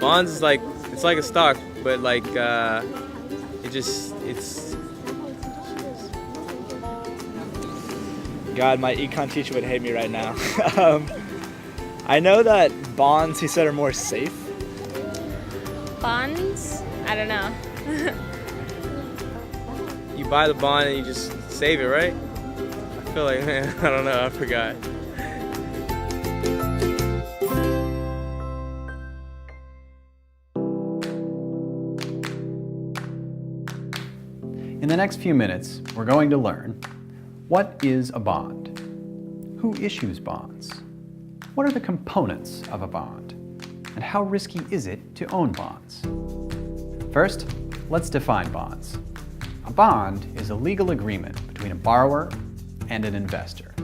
Bonds is like, it's like a stock, but like it's. God, my econ teacher would hate me right now. I know that bonds, he said, are more safe. Bonds? I don't know. You buy the bond and you just save it, right? I feel like, man, I don't know, I forgot. In the next few minutes, we're going to learn: what is a bond? Who issues bonds? What are the components of a bond? And how risky is it to own bonds? First, let's define bonds. A bond is a legal agreement between a borrower and an investor.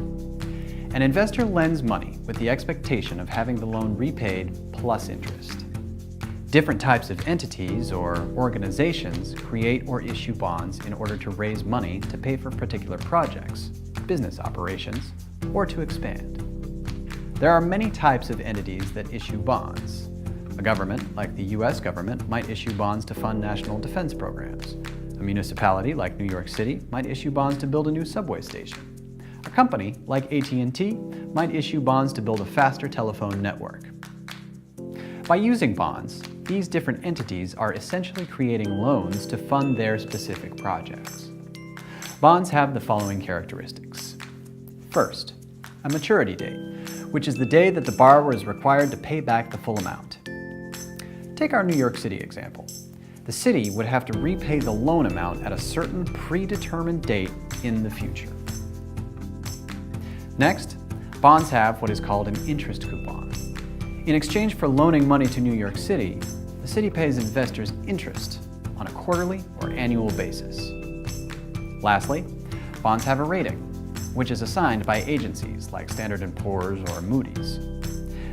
An investor lends money with the expectation of having the loan repaid plus interest. Different types of entities or organizations create or issue bonds in order to raise money to pay for particular projects, business operations, or to expand. There are many types of entities that issue bonds. A government, like the US government, might issue bonds to fund national defense programs. A municipality, like New York City, might issue bonds to build a new subway station. A company, like AT&T, might issue bonds to build a faster telephone network. By using bonds, these different entities are essentially creating loans to fund their specific projects. Bonds have the following characteristics. First, a maturity date, which is the day that the borrower is required to pay back the full amount. Take our New York City example. The city would have to repay the loan amount at a certain predetermined date in the future. Next, bonds have what is called an interest coupon. In exchange for loaning money to New York City, the city pays investors interest on a quarterly or annual basis. Lastly, bonds have a rating, which is assigned by agencies like Standard & Poor's or Moody's.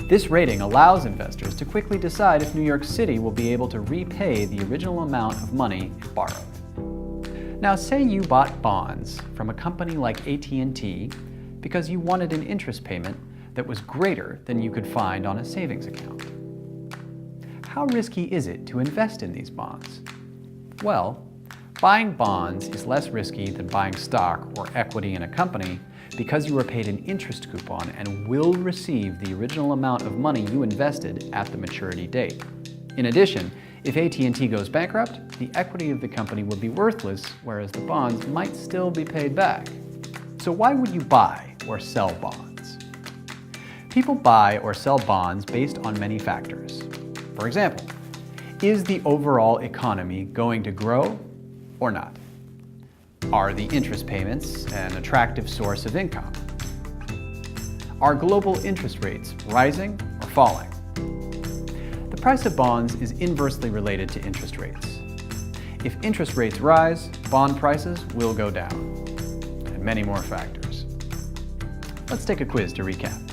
This rating allows investors to quickly decide if New York City will be able to repay the original amount of money it borrowed. Now, say you bought bonds from a company like AT&T because you wanted an interest payment that was greater than you could find on a savings account. How risky is it to invest in these bonds? Well, buying bonds is less risky than buying stock or equity in a company because you are paid an interest coupon and will receive the original amount of money you invested at the maturity date. In addition, if AT&T goes bankrupt, the equity of the company would be worthless, whereas the bonds might still be paid back. So why would you buy or sell bonds? People buy or sell bonds based on many factors. For example, is the overall economy going to grow or not? Are the interest payments an attractive source of income? Are global interest rates rising or falling? The price of bonds is inversely related to interest rates. If interest rates rise, bond prices will go down, and many more factors. Let's take a quiz to recap.